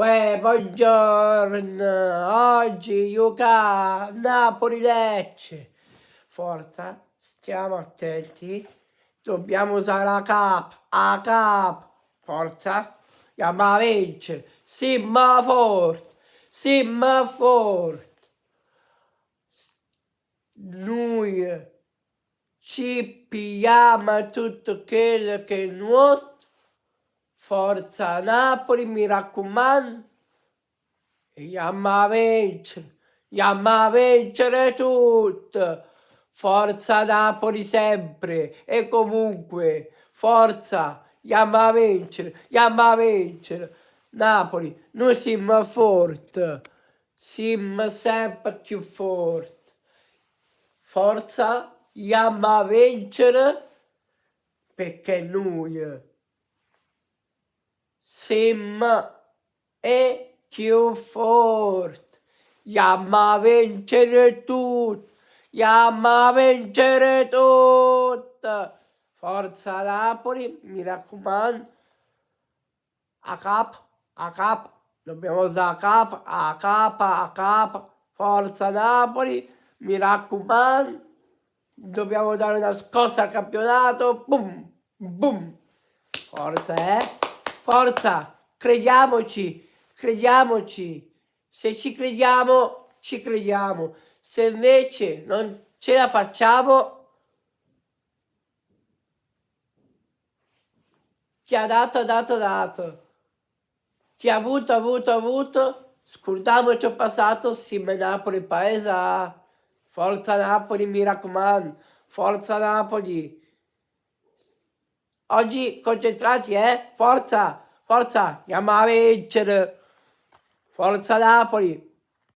Uè, buongiorno, oggi Yuka, Napoli-Lecce. Forza, stiamo attenti, dobbiamo usare la cap, forza, andiamo a vincere, Simma forte, Simma forte. Noi ci pigliamo tutto quello che è nostro. Forza Napoli, mi raccomando, andiamo a vincere tutto. Forza Napoli sempre e comunque, forza, andiamo a vincere. Napoli, noi siamo forti, siamo sempre più forti. Forza, andiamo a vincere perché noi siamo e più forte. Andiamo a vincere tutto. Andiamo a vincere tutto. Forza Napoli, mi raccomando. A cap. Dobbiamo usare a cap. Forza Napoli, mi raccomando. Dobbiamo dare una scossa al campionato. Boom. Forza, Forza, crediamoci. Se ci crediamo, ci crediamo. Se invece non ce la facciamo, chi ha dato. Chi ha avuto. Scordiamoci il passato, siamo Napoli paesa. Forza Napoli, mi raccomando. Forza Napoli. Oggi concentrati, Forza, andiamo a vincere. Forza Napoli.